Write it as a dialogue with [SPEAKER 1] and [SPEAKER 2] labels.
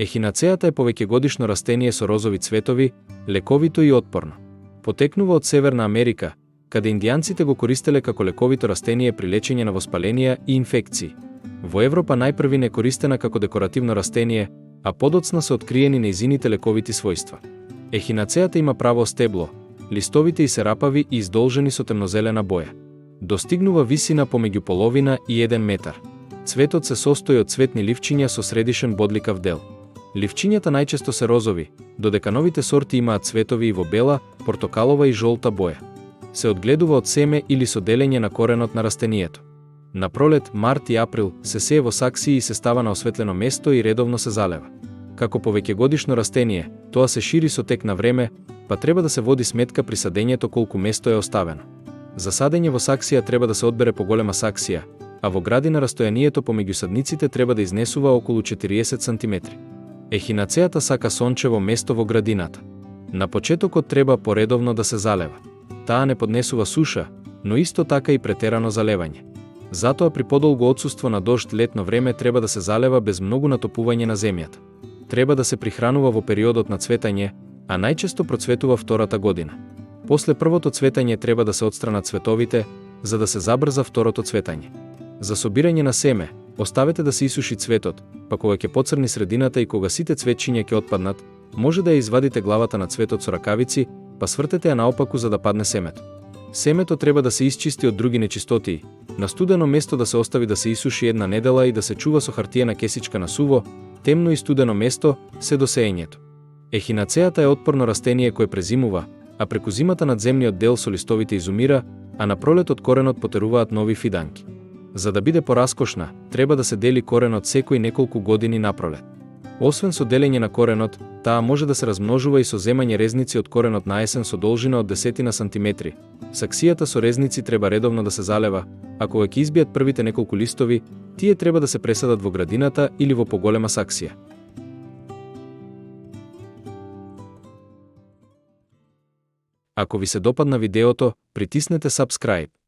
[SPEAKER 1] Ехинацеата е повеќегодишно растение со розови цветови, лековито и отпорно. Потекнува од Северна Америка, каде индијанците го користеле како лековито растение при лечење на воспаленија и инфекции. Во Европа најпрви не користена како декоративно растение, а подоцна се откриени нејзините лековити својства. Ехинацеата има право стебло, листовите ѝ се рапави и издолжени со темнозелена боја. Достигнува висина помеѓу половина и 1 метар. Цветот се состои од цветни ливчиња со средишен бодликав дел. Ливчињата најчесто се розови, додека новите сорти имаат цветови и во бела, портокалова и жолта боја. Се одгледува од семе или со делење на коренот на растението. На пролет, март и април се сее во саксии и се става на осветлено место и редовно се залева. Како повеќегодишно растение, тоа се шири со тек на време, па треба да се води сметка при садењето колку место е оставено. За садење во саксија треба да се одбере поголема саксија, а во градина растојанието помеѓу садниците треба да изнесува околу 40 см. Ехинацеата сака сончево место во градината. На почетокот треба поредовно да се залева. Таа не поднесува суша, но исто така и претерано залевање. Затоа при подолго отсуство на дожд летно време треба да се залева без многу натопување на земјата. Треба да се прихранува во периодот на цветање, а најчесто процветува втората година. После првото цветање треба да се отстранат цветовите, за да се забрза второто цветање. За собирање на семе, оставете да се исуши цветот, па кога ќе поцрни средината и кога сите цветчиња ќе отпаднат, може да ја извадите главата на цветот со ракавици, па свртете ја наопаку за да падне семето. Семето треба да се исчисти од други нечистотии, на студено место да се остави да се исуши 1 недела и да се чува со хартиена кесичка на суво, темно и студено место се до сеењето. Ехинацеата е отпорно растение кое презимува, а преку зимата надземниот дел со листовите изумира, а на пролетот коренот потеруваат нови фиданки. За да биде пораскошна, треба да се дели коренот секој неколку години напролет. Освен со делење на коренот, таа може да се размножува и со земање резници од коренот на есен со должина од 10 сантиметри. Саксијата со резници треба редовно да се залева, а кога ќе избијат првите неколку листови, тие треба да се пресадат во градината или во поголема саксија. Ако ви се допадна видеото, притиснете subscribe.